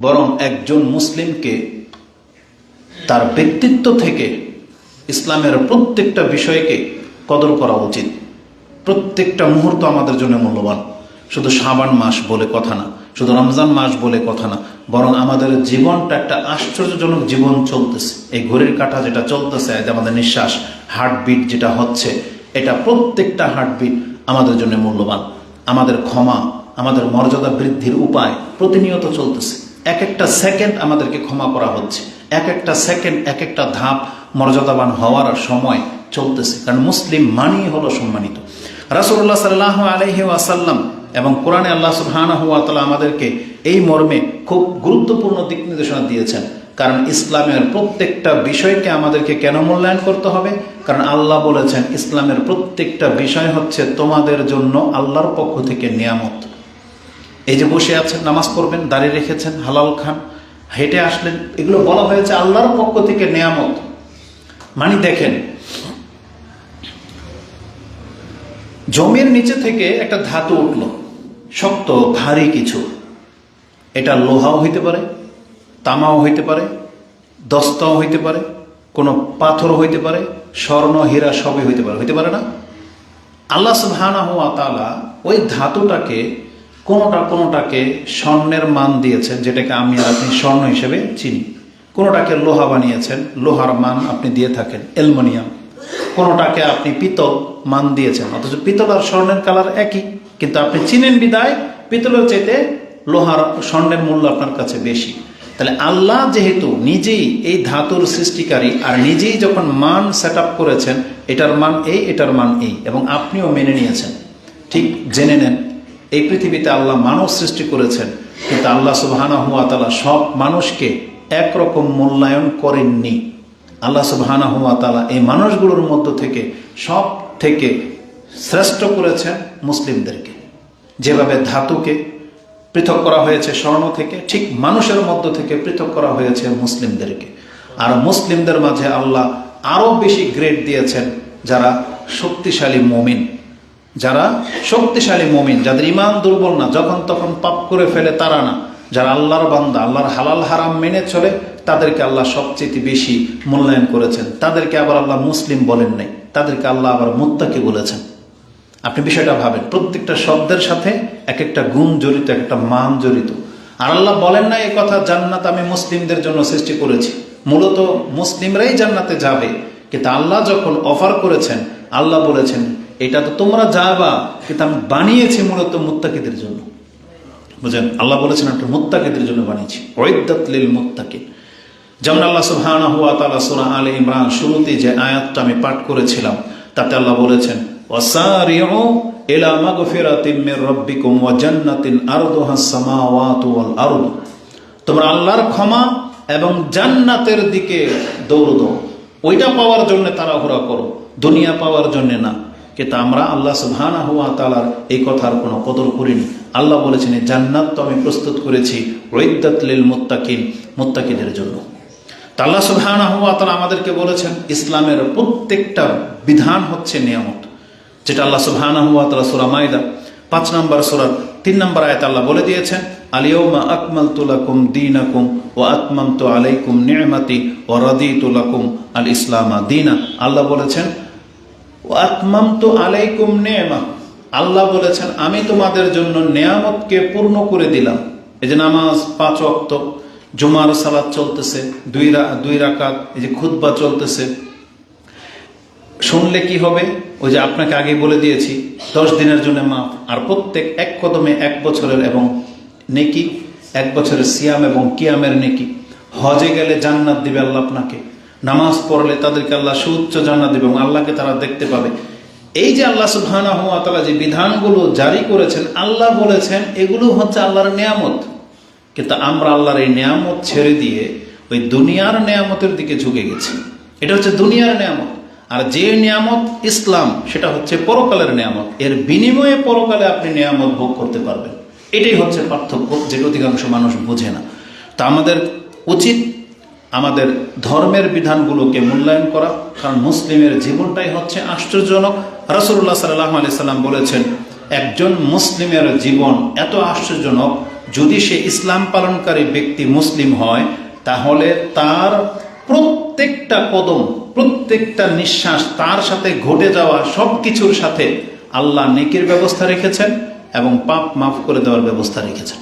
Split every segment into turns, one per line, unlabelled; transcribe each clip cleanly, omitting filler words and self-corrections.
বরং একজন মুসলিমকে তার ব্যক্তিত্ব থেকে ইসলামের প্রত্যেকটা বিষয়কে কদর করা উচিত। প্রত্যেকটা মুহূর্ত আমাদের জন্য মূল্যবান। শুধু শাবান মাস বলে কথা না, শুধু রমজান মাস বলে কথা না, বরং আমাদের জীবনটা একটা আশ্চর্যজনক জীবন চলতেছে। এই ঘড়ির কাঁটা যেটা চলতেছে, আমাদের নিঃশ্বাস, হার্টবিট যেটা হচ্ছে, এটা প্রত্যেকটা হার্টবিট আমাদের জন্য মূল্যবান। আমাদের ক্ষমা, আমাদের মর্যাদা বৃদ্ধির উপায় প্রতিনিয়ত চলতেছে। এক একটা সেকেন্ড আমাদেরকে ক্ষমা করা হচ্ছে, এক একটা সেকেন্ড, এক একটা ধাপ মর্যাদাবান হওয়ার সময় চলতেছে। কারণ মুসলিম মানেই হলো সম্মানিত। রাসূলুল্লাহ সাল্লাল্লাহু আলাইহি ওয়াসাল্লাম এবং কোরআনে আল্লাহ সুবহানাহু ওয়া তাআলা আমাদেরকে এই মর্মে খুব গুরুত্বপূর্ণ দিক নির্দেশনা দিয়েছেন। কারণ ইসলামের প্রত্যেকটা বিষয়কে আমাদেরকে কেন মূল্যায়ন করতে হবে? কারণ আল্লাহ বলেছেন ইসলামের প্রত্যেকটা বিষয় হচ্ছে তোমাদের জন্য আল্লাহর পক্ষ থেকে নিয়ামত। এই যে বসে আছেন, নামাজ পড়বেন, দাঁড়িয়ে রেখেছেন, হালাল খান, হেঁটে আসলেন, এগুলো বলা হয়েছে আল্লাহর পক্ষ থেকে নিয়ামত। মানে দেখেন, জমির নিচে থেকে একটা ধাতু উঠল, শক্ত ভারী কিছু। এটা লোহাও হইতে পারে, তামাও হইতে পারে, দস্তাও হইতে পারে, কোনো পাথর হইতে পারে, স্বর্ণ হীরা সবই হইতে পারে, হইতে পারে না? আল্লাহ সুবহানাহু ওয়া তাআলা ওই ধাতুটাকে কোনোটাকে স্বর্ণের মান দিয়েছেন, যেটাকে আমি আর আপনি স্বর্ণ হিসেবে চিনি। কোনোটাকে লোহা বানিয়েছেন, লোহার মান আপনি দিয়ে থাকেন, অ্যালুমিনিয়াম। কোনোটাকে আপনি পিতল মান দিয়েছেন, অথচ পিতল আর স্বর্ণের কালার একই, কিন্তু আপনি চিনেন বিদায় পিতলের চাইতে স্বর্ণের মূল্য আপনার কাছে বেশি। তাহলে আল্লাহ যেহেতু নিজেই এই ধাতুর সৃষ্টিকারী, আর নিজেই যখন মান সেট আপ করেছেন, এটার মান এই, এটার মান এই, এবং আপনিও মেনে নিয়েছেন, ঠিক জেনে নেন এই পৃথিবীতে আল্লাহ মানুষ সৃষ্টি করেছেন, কিন্তু আল্লাহ সুবহানাহু ওয়া তাআলা সব মানুষকে একরকম মূল্যায়ন করেননি। আল্লাহ সুবহানাহু ওয়া তাআলা এই মানুষগুলোর মধ্য থেকে সব থেকে শ্রেষ্ঠ করেছেন মুসলিমদেরকে। যেভাবে ধাতুকে পৃথক করা হয়েছে স্বর্ণ থেকে, ঠিক মানুষের মধ্য থেকে পৃথক করা হয়েছে মুসলিমদেরকে। আর মুসলিমদের মাঝে আল্লাহ আরো বেশি গ্রেড দিয়েছেন যারা শক্তিশালী মুমিন, যারা শক্তিশালী মুমিন, যাদের ঈমান দুর্বল না, যখন তখন পাপ করে ফেলে তারা না, যারা আল্লাহর বান্দা, আল্লাহর হালাল হারাম মেনে চলে, তাদেরকে আল্লাহ সবচেয়ে বেশি মূল্যায়ন করেছেন। তাদেরকে আবার আল্লাহ মুসলিম বলেন নাই, তাদেরকে আল্লাহ আবার মুত্তাকি বলেছেন। আপনি বিষয়টা ভাবেন, প্রত্যেকটা শব্দের সাথে এক একটা গুণ জড়িত, এক একটা মান জড়িত। আর আল্লাহ বলেন না এই কথা জান্নাত আমি মুসলিমদের জন্য সৃষ্টি করেছি, মূলত মুসলিমরাই জান্নাতে যাবে। কিন্তু আল্লাহ যখন অফার করেছেন, আল্লাহ বলেছেন এটা তো তোমরা যাবা, কিন্তু আমি বানিয়েছি মূলত মুত্তাকিদের জন্য। বুঝেন, আল্লাহ বলেছেন একটা মুত্তাকিদের জন্য বানিয়েছি, উইদ্দাত লিল মুত্তাকিন। যেমন আল্লাহ সুবহানাহু ওয়া তাআলা সূরা আলে ইমরান শুরুতে যে আয়াতটা আমি পাঠ করেছিলাম, তাতে আল্লাহ বলেছেন ওয়াসারিউ ইলা মাগফিরাতিন মির রাব্বিকুম ওয়া জান্নাতিন আরদুহাস সামাওয়াতু ওয়াল আরদ। তোমরা আল্লাহর ক্ষমা এবং জান্নাতের দিকে দৌড় দাও, ওইটা পাওয়ার জন্য তাড়াহুড়া করো, দুনিয়া পাওয়ার জন্য না। কিন্তু আমরা আল্লাহ সুবহানাহু ওয়া তাআলার এই কথার কোনো কদর করিনি। আল্লাহ বলেছেন এই জান্নাত তো আমি প্রস্তুত করেছি উইদ্দাত লিল মুত্তাকিন, মুত্তাকিদের জন্য। তা আল্লাহ সুবহানাহু ওয়া তাআলা আমাদেরকে বলেছেন ইসলামের প্রত্যেকটা বিধান হচ্ছে নিয়ামত, যেটা আল্লাহ সুবহানাহু ওয়া তাআলা সূরা মাইদা 5 নম্বর সূরার 3 নম্বর আয়াতে আল্লাহ বলে দিয়েছেন আল-ইয়াওমা আকমালতু লাকুম দীনাকুম ওয়া আতমামতু আলাইকুম নি'মাতি ওয়া রাদিতু লাকুম আল-ইসলামা দীনা। আল্লাহ বলেছেন ওয়া আতমামতু আলাইকুম নি'মা, আল্লাহ বলেছেন আমি তোমাদের জন্য নিয়ামতকে পূর্ণ করে দিলাম। এই যে নামাজ 5 ওয়াক্ত, জুমার সালাত চলতেছে 2 রাকাত, এই যে খুতবা চলতেছে, শুনলে কি হবে? ওই যে আপনাকে আগে বলে দিয়েছি 10 দিনের জন্য মাফ, আর প্রত্যেক এক কদমে 1 বছরের এবং নেকি, 1 বছরের সিয়াম এবং কিয়ামের নেকি। হজে গেলে জান্নাত দিবে আল্লাহ আপনাকে, নামাজ পড়লে তাদেরকে আল্লাহ সুউচ্চ জান্নাত দিবে এবং আল্লাহকে তারা দেখতে পাবে। এই যে আল্লাহ সুবহানাহু ওয়া তাআলা যে বিধানগুলো জারি করেছেন, আল্লাহ বলেছেন এগুলো হচ্ছে আল্লাহর নিয়ামত। কিন্তু আমরা আল্লাহর এই নিয়ামত ছেড়ে দিয়ে ওই দুনিয়ার নিয়ামতের দিকে ঝুঁকে গেছি। এটা হচ্ছে দুনিয়ার নিয়ামত। আর যে নিয়ামত ইসলাম, সেটা হচ্ছে পরকালের নিয়ামত। এর বিনিময়ে পরকালে আপনি নিয়ামত ভোগ করতে পারবেন। এটাই হচ্ছে পার্থক্য, যেটা অধিকাংশ মানুষ বোঝে না। তা আমাদের উচিত আমাদের ধর্মের বিধানগুলোকে মূল্যায়ন করা, কারণ মুসলিমের জীবনটাই হচ্ছে আশ্চর্যজনক। রাসূলুল্লাহ সাল্লাল্লাহু আলাইহি সাল্লাম বলেছেন একজন মুসলিমের জীবন এত আশ্চর্যজনক যদি সে ইসলাম পালনকারী ব্যক্তি মুসলিম হয়, তাহলে তার প্রত্যেকটা কদম, প্রত্যেকটা নিঃশ্বাস, তার সাথে ঘটে যাওয়া সব কিছুর সাথে আল্লাহ নেকির ব্যবস্থা রেখেছেন এবং পাপ মাফ করে দেওয়ার ব্যবস্থা রেখেছেন।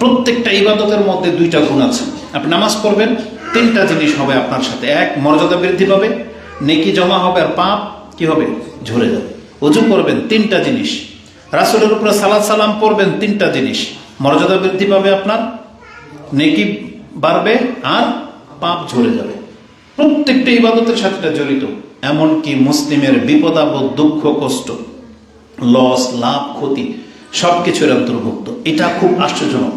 প্রত্যেকটা ইবাদতের মধ্যে দুইটা গুণ আছে। আপনি নামাজ পড়বেন, তিনটা জিনিস হবে আপনার সাথে। এক, মর্যাদা বৃদ্ধি পাবে, নেকি জমা হবে, আর পাপ কি হবে? ঝরে যাবে। ওযু করবেন, তিনটা জিনিস। রাসূলের উপরে সালাত সালাম পড়বেন, তিনটা জিনিস। মর্যাদা বৃদ্ধি পাবে আপনার, নেকি বাড়বে, আর পাপ ঝরে যাবে। প্রত্যেকটা ইবাদতের সাথে এটা জড়িত। এমনকি মুসলিমের বিপদ আপদ, দুঃখ কষ্ট, লস, লাভ, ক্ষতি সবকিছুর অন্তর্ভুক্ত। এটা খুব আশ্চর্যজনক।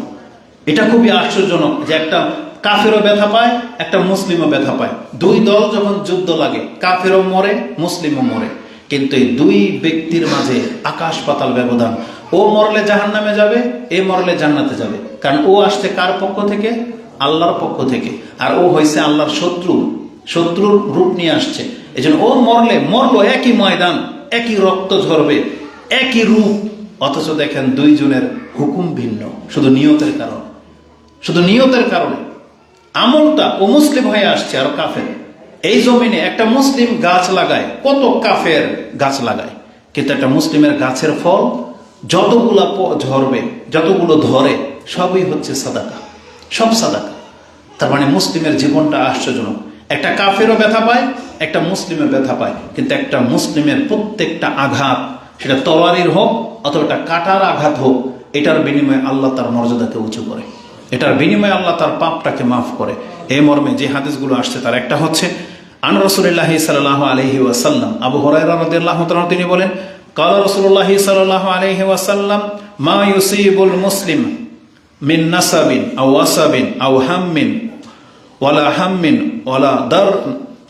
এটা খুবই আশ্চর্যজনক যে একটা কাফেরও ব্যথা পায়, একটা মুসলিমও ব্যথা পায়। দুই দল যখন যুদ্ধ লাগে, কাফেরও মরে, মুসলিমও মরে, কিন্তু এই দুই ব্যক্তির মাঝে আকাশ পাতাল ব্যবধান। ও মরলে জাহান্নামে যাবে, এ মরলে জান্নাতে যাবে। কারণ ও আসছে কার পক্ষ থেকে? আল্লাহর পক্ষ থেকে। আর ও হয়েছে আল্লাহর শত্রু, শত্রুর রূপ নিয়ে আসছে। এই জন্য ও মরলো একই ময়দান, একই রক্ত ঝরবে, একই রূপ, অথচ দেখেন দুইজনের হুকুম ভিন্ন, শুধু নিয়তের কারণে। শুধু নিয়তের কারণে আমলটা ও মুসলিম হয়ে আসছে আর কাফের। এই জমিনে একটা মুসলিম গাছ লাগায়, কত কাফের গাছ লাগায়, কিন্তু একটা মুসলিমের গাছের ফল যতগুলা ঝরবে, যতগুলো ধরে, সবই হচ্ছে সাদাকা, সব সাদাকা। তার মানে মুসলিমের জীবনটা আশ্চর্যজনক। একটা কাফেরও ব্যথা পায়, একটা মুসলিমের ব্যথা পায়, কিন্তু একটা মুসলিমের প্রত্যেকটা আঘাত, সেটা তরবারির হোক অথবা একটা কাটার আঘাত হোক, এটার বিনিময়ে আল্লাহ তার মর্যাদাকে উঁচু করে, এটার বিনিময়ে আল্লাহ তার পাপটাকে মাফ করে। এই মর্মে যে হাদিসগুলো আসছে তার একটা হচ্ছে আন রাসূলুল্লাহ সাল্লাল্লাহু আলাইহি ওয়াসাল্লাম, আবু হুরায়রা রাদিয়াল্লাহু তাআলা তিনি বলেন, ক্বালা রাসূলুল্লাহ সাল্লাল্লাহু আলাইহি ওয়াসাল্লাম, মা ইউসিবুল মুসলিম মিন নাসাবিন আও ওয়াসাবিন আও হাম্মিন ওয়ালা হাম্মিন ওয়ালা দার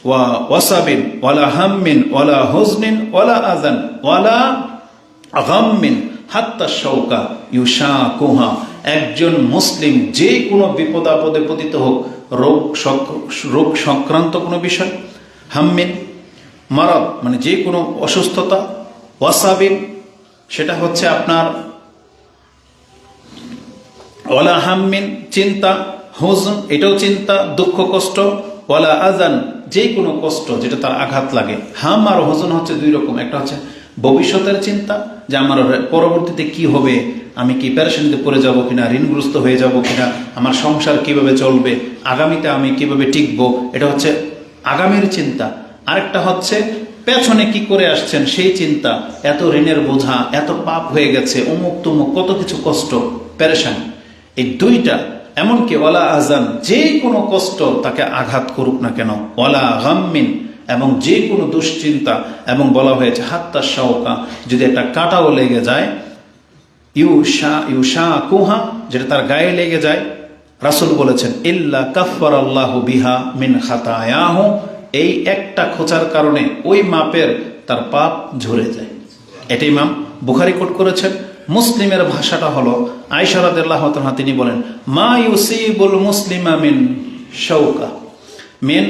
ওয়া ওয়াসাবিন ওয়ালা হাম্মিন ওয়ালা হুজনিন ওয়ালা আযান ওয়ালা গাম্মিন হাত্তা শাওকা ইউশাকুহা। একজন মুসলিম যে কোনো বিপদ আপদে পতিত হোক, রোগ সংক্রান্ত কোনো বিষয়, হাম্মিন মারাদ মানে যে কোনো অসুস্থতা, ওয়াসাবিন সেটা হচ্ছে আপনার ওয়ালা হাম্মিন চিন্তা, হুজন এটাও চিন্তা, দুঃখ কষ্ট, ওয়ালা আজান যে কোনো কষ্ট যেটা তার আঘাত লাগে। হাম আর হুজন হচ্ছে দুই রকম। একটা হচ্ছে ভবিষ্যতের চিন্তা, যে আমার পরবর্তীতে কি হবে, আমি কি পেরেশানিতে পড়ে যাব কিনা, ঋণগ্রস্ত হয়ে যাব কিনা, আমার সংসার কিভাবে চলবে, আগামীতে আমি কিভাবে টিকবো, এটা হচ্ছে আগামীর চিন্তা। আরেকটা হচ্ছে পেছনে কি করে আসছেন সেই চিন্তা, এত ঋণের বোঝা, এত পাপ হয়ে গেছে, অমুক তুমুক, কত কিছু কষ্ট, পেরেশানি। এই দুইটা, এমনকি ওয়ালা আজান যে কোনো কষ্ট তাকে আঘাত করুক না কেন, ওয়ালা গাম্মিন এবং যে কোনো দুশ্চিন্তা, এবং বলা হয়েছে হাত্তা শাওকা যদি একটা কাঁটাও লেগে যায়, ইউশাকুহা যেটা তার গায়ে লেগে যায়, রাসূল বলেছেন ইল্লা কাফফারাল্লাহু বিহা মিন খাতায়াহু, এই একটা খোঁচার কারণে ওই মাপের তার পাপ ঝরে যায়। এটা ইমাম বুখারী কোট করেছেন। মুসলিমের ভাষাটা হলো আয়েশা রাদিয়াল্লাহু তাআলা তিনি বলেন, মা ইউসিবুল মুসলিমা মিন শাওকা মিন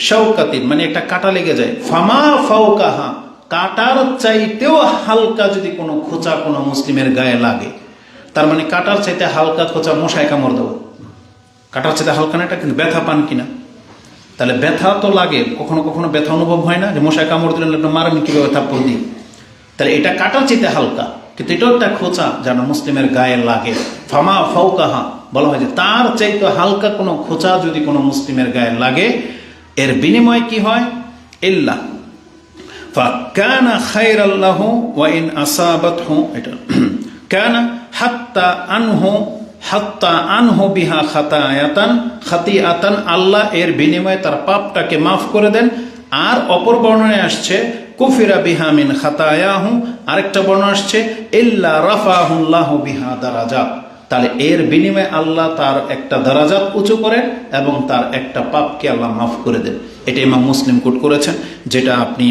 শাওকাতিন মানে একটা কাঁটা লেগে যায়, ফামা ফাওকাহা কাঁটার চাইতেও হালকা যদি কোনো খোঁচা কোনো মুসলিমের গায়ে লাগে, তার মানে কাঁটার চাইতে হালকা খোঁচা মশায় কামড় দেবো, কাঁটার চাইতে হালকা না, এটা কিন্তু ব্যথা পান কিনা? তাহলে ব্যথা তো লাগে, কখনো কখনো ব্যথা অনুভব হয় না, যে মশায় কামড় দিলেন আপনি মারেন কিভাবে থাপ্পড় দিই, তাহলে এটা কাঁটার চাইতে হালকা, কিন্তু এটাও একটা খোঁচা যেন মুসলিমের গায়ে লাগে। ফামা ফাওকাহা বলা হয় যে তার চাইতে হালকা কোনো খোঁচা যদি কোনো মুসলিমের গায়ে লাগে, এর বিনিময় কি হয়? ইল্লা ফাকানা খায়রাল লাহু ওয়া ইন আসাবাতহু, এটা কানা হাত্তা আনহু বিহা খাতিয়াতান, আল্লাহ এর বিনিময়ে তার পাপটাকে মাফ করে দেন। আর অপর বর্ণনায় আসছে কুফিরা বিহা মিন খাতায়াহু, আরেকটা বর্ণনা আসছে ইল্লা রাফাহুল্লাহু বিহা দারাজাত, তাহলে এর বিনিময়ে আল্লাহ তার একটা দারাজাত উঁচু করেন এবং তার একটা পাপকে আল্লাহ মাফ করে দেন। এটা ইমাম মুসলিম কোট করেছেন, যেটা আপনি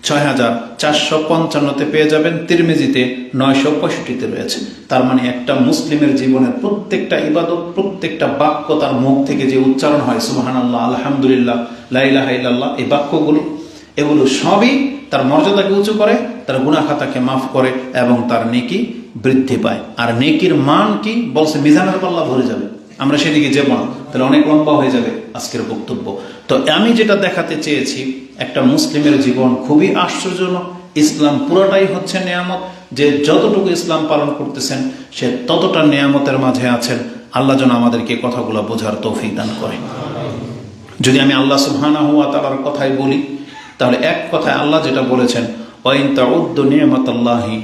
6455-তে পেয়ে যাবেন, তিরমিজিতে 965-তে রয়েছে। তার মানে একটা মুসলিমের জীবনের প্রত্যেকটা ইবাদত, প্রত্যেকটা বাক্য তার মুখ থেকে যে উচ্চারণ হয়, সুবহানাল্লাহ, আলহামদুলিল্লাহ, লা ইলাহা ইল্লাল্লাহ, এই বাক্যগুলো এগুলো সবই তার মর্যাদাকে উঁচু করে, তার গুনাহ খাতাকে মাফ করে এবং তার নেকি বৃদ্ধি পায়। আর নেকির মান কি বলছে? মিজানের পাল্লা ভরে যাবে। আমরা সেদিকে যাব না, তাহলে অনেক লম্বা হয়ে যাবে আজকের বক্তব্য। তো আমি যেটা দেখাতে চেয়েছি, একটা মুসলিমের জীবন খুবই আশ্চর্যজনক। ইসলাম পুরোটাই হচ্ছে নেয়ামত। যে যতটুকু ইসলাম পালন করতেছেন সে ততটা নেয়ামতের মাঝে আছেন। আল্লাহ যেন আমাদেরকে কথাগুলো বোঝার তৌফিক দান করে। যদি আমি আল্লাহ সুবহানাহু ওয়া তাআলার কথাই বলি, তাহলে এক কথায় আল্লাহ যেটা বলেছেন, ওয়া ইন তাউদ্দু নি'মাতাল্লাহি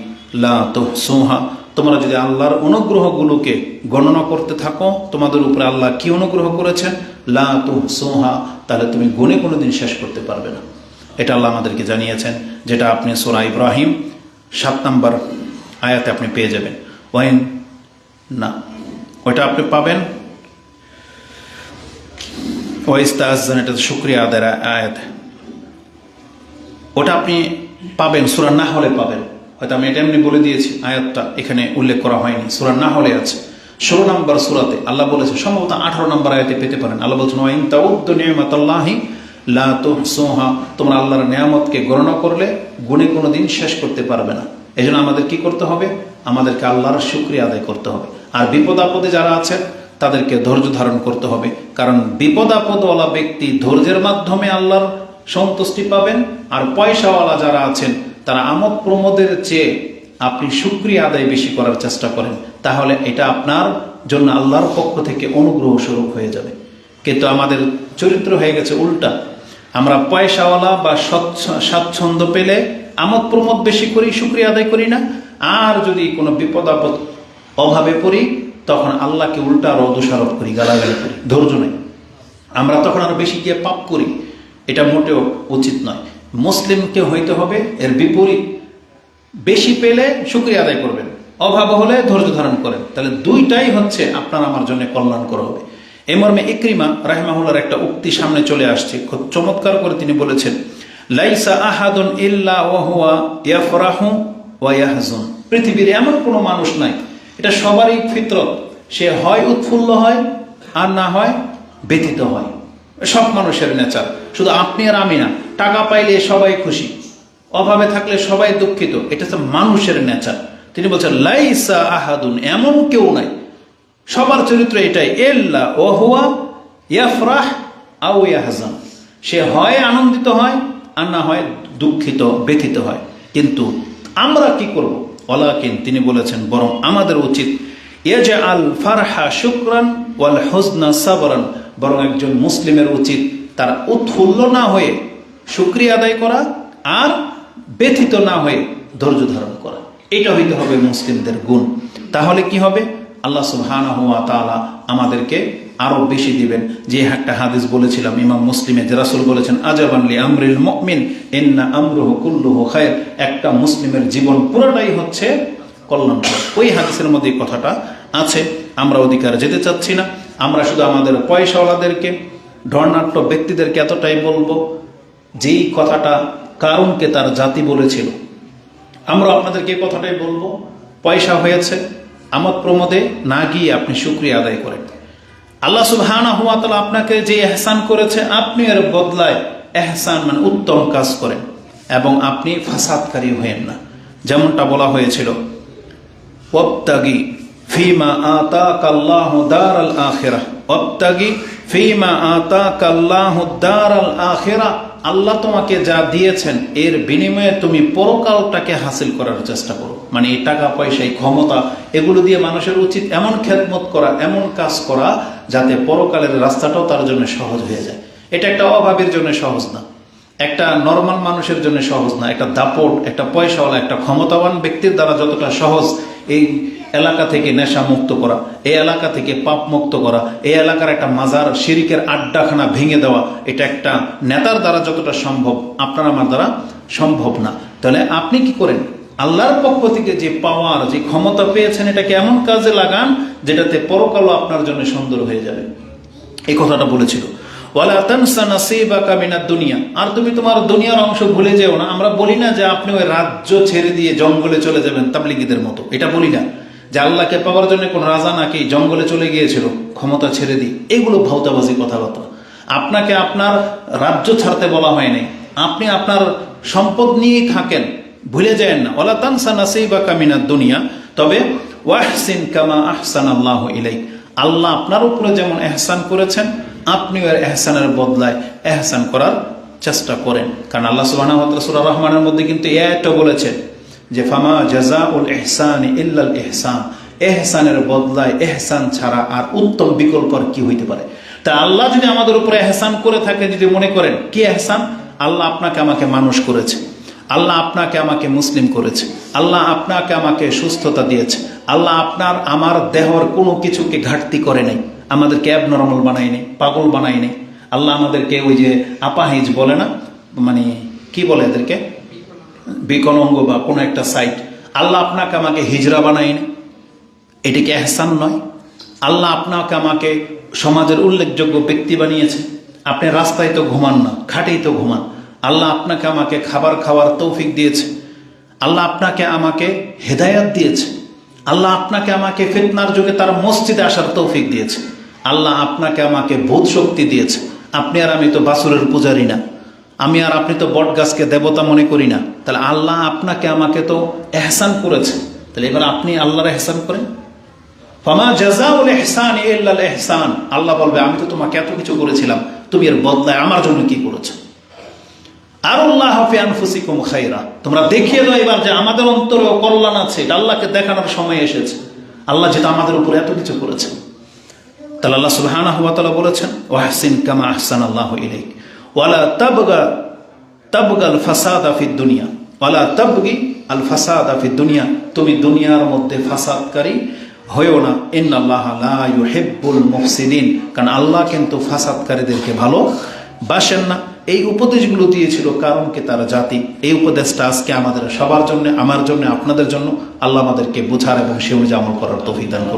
লা তুহসুহা, তোমরা যদি আল্লাহর অনুগ্রহগুলোকে গণনা করতে থাকো, তোমাদের উপরে আল্লাহ কি অনুগ্রহ করেছেন, লা তুহসুহা, তাহলে তুমি গুণে কোনোদিন শেষ করতে পারবে না। এটা আল্লাহ আমাদেরকে জানিয়েছেন, যেটা আপনি সূরা ইব্রাহিম 7 নম্বর আয়াতে আপনি পেয়ে যাবেন। ওয়াইন না, ওইটা আপনি পাবেন ওয়াইস্তাআযান, এটা শুকরিয়া আদায়ের আয়াত। ওটা আপনি পাবেন সূরা নাহলে পাবেন। হয়তো আমি এটা এমনি বলে দিয়েছি, আয়াতটা এখানে উল্লেখ করা হয়নি। সূরা নাহলে আছে 16 নম্বর সূরাতে আল্লাহ বলেছে, সম্ভবত 18 নম্বর আয়াতে পেতে পারেন। আল্লাহ বলছেন, ওয়া ইন তাউদ্দু নি'মাতাল্লাহি লা তুহসুহা, তোমরা আল্লাহর নিয়ামতকে গণনা করলে গুণে কোনোদিন শেষ করতে পারবে না। এই জন্য আমাদের কি করতে হবে? আমাদেরকে আল্লাহর শুকরিয়া আদায় করতে হবে। আর বিপদ আপদে যারা আছেন তাদেরকে ধৈর্য ধারণ করতে হবে, কারণ বিপদ আপদওয়ালা ব্যক্তি ধৈর্যের মাধ্যমে আল্লাহর সন্তুষ্টি পাবেন। আর পয়সাওয়ালা যারা আছেন তারা আমোদ প্রমোদের চেয়ে আপনি শুকরিয়া আদায় বেশি করার চেষ্টা করেন, তাহলে এটা আপনার জন্য আল্লাহর পক্ষ থেকে অনুগ্রহ স্বরূপ হয়ে যাবে। কিন্তু আমাদের চরিত্র হয়ে গেছে উল্টা। আমরা পয়সাওয়ালা বা স্বাচ্ছন্দ্য পেলে আমোদ প্রমোদ বেশি করি, শুকরিয়া আদায় করি না। আর যদি কোনো বিপদ আপদ অভাবে পড়ি, তখন আল্লাহকে উল্টা আরো দোষারোপ করি, গালাগালি করি, ধৈর্য নেই। আমরা তখন আরো বেশি গিয়ে পাপ করি। এটা মোটেও উচিত নয়। মুসলিমকে হইতে হবে এর বিপরীত। বেশি পেলে শুকরিয়া আদায় করবেন, অভাব হলে ধৈর্য ধারণ করেন, তাহলে দুইটাই হচ্ছে আপনার আমার জন্য কল্যাণকর হবে। এই মর্মে ইকরিমা রাহিমাহুল্লাহর একটা উক্তি সামনে চলে আসছে, খুব চমৎকার করে তিনি বলেছেন, লাইসা আহাদুন ইল্লা ওয়া হুয়া ইয়াফরাহু ওয়া ইয়াহজুন, পৃথিবীর এমন কোনো মানুষ নাই, এটা সবারই ফিতরত, সে হয় উৎফুল্ল হয় আর না হয় ব্যথিত হয়। সব মানুষের নেচার, শুধু আপনি আর আমি না। টাকা পাইলে সবাই খুশি, অভাবে থাকলে সবাই দুঃখিত, এটা হচ্ছে মানুষের নেচার। তিনি বলছেন, লাইসা আহাদুন, এমন কেউ নাই, সবার চরিত্র এটাই, ইল্লা ওয়া হুয়া ইয়াফরাহ আও ইয়াহজান, সে হয় আনন্দিত হয় আর না হয় দুঃখিত ব্যথিত হয়। কিন্তু আমরা কি করব? ওয়ালাকিন, তিনি বলেছেন, বরং আমাদের উচিত ইয়াজআল ফারহা শুকরান ওয়াল হুজনা সাবরান, বরং একজন মুসলিমের উচিত তার উৎফুল্ল না হয়ে শুকরিয়া আদায় করা আর ব্যথিত না হয়ে ধৈর্য ধারণ করা। এটা হইতে হবে মুসলিমদের গুণ। তাহলে কি হবে? আল্লাহ সুবহানাহু ওয়া তাআলা আমাদেরকে আরো বেশি দিবেন। যে একটা হাদিস বলেছিলাম ইমাম মুসলিমে, যে রাসূল বলেছেন, আজাবান লি আমরিল মুমিন ইন্না আমরুহু কুল্লুহু খায়র, একটা মুসলিমের জীবন পুরোটাই হচ্ছে কল্যাণকর। ওই হাদিসের মধ্যে কথাটা আছে। আমরা অধিকার যেতে চাচ্ছি না। আমরা শুধু আমাদের পয়সাওয়ালাদেরকে, ধর্নাঢ্য ব্যক্তিদেরকে এতটাই বলবো, যেই কথাটা কারুনকে তার জাতি বলেছিল, আমরা আপনাদেরকে এই কথাটাই বলবো, পয়সা হয়েছে, আমোদ প্রমোদে না গিয়ে আপনি শুকরিয়া আদায় করেন। আল্লাহ সুবহানাহু ওয়া তাআলা আপনাকে যে ইহসান করেছে, আপনি এর বদলায় ইহসান মানে উত্তম কাজ করেন, এবং আপনি ফাসাদকারী হয়েন না। যেমনটা বলা হয়েছিল, ওয়াবতাগি ফিমা আতাকাল্লাহু দারাল আখিরাহ, ওয়াবতাগি ফিমা আতাকাল্লাহু দারাল আখিরাহ, আল্লাহ তোমাকে যা দিয়েছেন এর বিনিময়ে তুমি পরকালটাকে হাসিল করার চেষ্টা করো। মানে এই টাকা পয়সা, এই ক্ষমতা, এগুলো দিয়ে মানুষের উচিত এমন খেদমত করা, এমন কাজ করা, যাতে পরকালের রাস্তাটাও তার জন্য সহজ হয়ে যায়। এটা একটা অভাবের জন্য সহজ না, একটা নর্মাল মানুষের জন্য সহজ না। একটা দাপট, একটা পয়সাওয়ালা, একটা ক্ষমতাবান ব্যক্তির দ্বারা যতটা সহজ এই এলাকা থেকে নেশা মুক্ত করা, এই এলাকা থেকে পাপ মুক্ত করা, এই এলাকার একটা মাজার শিরিকের আড্ডাখানা ভেঙে দেওয়া, এটা একটা নেতার দ্বারা যতটা সম্ভব আপনার আমার দ্বারা সম্ভব না। তাহলে আপনি কি করেন? আল্লাহর পক্ষ থেকে যে পাওয়ার, যে ক্ষমতা পেয়েছেন, এটাকে এমন কাজে লাগান যেটাতে পরকালও আপনার জন্য সুন্দর হয়ে যাবে। এই কথাটা বলেছিল। ওয়ালা তানসা নাসিবাকা মিনাদ দুনিয়া, আর তুমি তোমার দুনিয়ার অংশ ভুলে যেও না। আমরা বলি না যে আপনি ওই রাজ্য ছেড়ে দিয়ে জঙ্গলে চলে যাবেন তাবলিগীদের মতো, এটা বলি না। যে আল্লাহকে পাওয়ার জন্য কোন রাজা নাকি জঙ্গলে চলে গিয়েছিল ক্ষমতা ছেড়ে দিয়ে, এগুলো ভাউতাবাজি কথাবার্তা। আপনাকে আপনার রাজ্য ছাড়তে বলা হয়নি, আপনি আপনার সম্পদ নিয়েই থাকেন, ভুলে যায়েন না। ওয়ালা তানসা নাসিবাকা মিনাদ দুনিয়া, তবে ওয়াহসিন কামা আহসানাল্লাহু ইলাইক, আল্লাহ আপনার উপরে যেমন এহসান করেছেন আপনিও এর এহসানের বদলায় এহসান করার চেষ্টা করেন। কারণ আল্লাহ সুবহানাহু ওয়া তাআলা সূরা রহমানের মধ্যে কিন্তু এটা বলেছেন যে ফামা জাযাউল ইহসানি ইল্লাল ইহসান, এহসানের বদলায় এহসান ছাড়া আর উত্তম বিকল্প আর কি হইতে পারে। তা আল্লাহ যদি আমাদের উপরে এহসান করে থাকে, যদি মনে করেন কি এহসান, আল্লাহ আপনাকে আমাকে মানুষ করেছে, আল্লাহ আপনাকে আমাকে মুসলিম করেছে, আল্লাহ আপনাকে আমাকে সুস্থতা দিয়েছে, আল্লাহ আপনার আমার দেহর কোনো কিছুকে ঘাটতি করে নাই, আমাদেরকে অ্যাবনর্মাল বানায় নেই, পাগল বানায় নেই। আল্লাহ আমাদেরকে ওই যে আপাহিজ বলে না, মানে কি বলে এদেরকে, বিকলাঙ্গ বা কোনো একটা সাইট, আল্লাহ আপনাকে আমাকে হিজড়া বানায় নেই, এটি কি এহসান নয়? আল্লাহ আপনাকে আমাকে সমাজের উল্লেখযোগ্য ব্যক্তি বানিয়েছে, আপনি রাস্তায় তো ঘুমান না, খাটেই তো ঘুমান, আল্লাহ আপনাকে আমাকে খাবার খাওয়ার তৌফিক দিয়েছে, আল্লাহ আপনাকে আমাকে হেদায়াত দিয়েছে, আল্লাহ আপনাকে আমাকে ফিতনার যুগে তার মসজিদে আসার তৌফিক দিয়েছে, আল্লাহ আপনাকে আমাকে বোধ শক্তি দিয়েছে। আপনি আর আমি তো বাছুরের পূজারি না, আমি আর আপনি তো বট গাছকে দেবতা মনে করি না, তাহলে আল্লাহ আপনাকে আমাকে তো এহসান করেছে, তাহলে এবার আপনি আল্লাহর এহসান করেন। ফামা জাযাউল ইহসানি ইল্লাল ইহসান, আল্লাহ বলবে আমি তো তোমাকে এত কিছু করেছিলাম, তুমি এর বদলায় আমার জন্য কি করেছো। আল্লাহু ফি আনফুসিকুম খায়রা, তোমরা দেখিয়ে দাও এবার যে আমাদের অন্তরেও কল্যাণ আছে, এটা আল্লাহকে দেখানোর সময় এসেছে। আল্লাহ যেটা আমাদের উপর এত কিছু করেছে, তাহলে আল্লাহ সুবহানাহু ওয়া তাআলা বলেছেন ওয়াহসিন কামা আহসানাল্লাহু ইলাইক ওয়ালা তাবগাল ফাসাদা ফিদ দুনিয়া ওয়ালা তাবগি আল ফাসাদা ফিদ দুনিয়া, তুমি দুনিয়ার মধ্যে ফাসাদকারী হয়েও না। ইন্নাল্লাহা লা ইউহিব্বুল মুফসিদিন, কারণ আল্লাহ কিন্তু ফাসাদকারীদেরকে ভালোবাসেন না। এই উপদেশগুলো দিয়েছিল কারণ কি তারা জাতি। এই উপদেশটা আজকে আমাদের সবার জন্য, আমার জন্য, আপনাদের জন্য। আল্লাহ আমাদেরকে বোঝার এবং সে অনুযায়ী আমল করার তৌফিক দান করুন।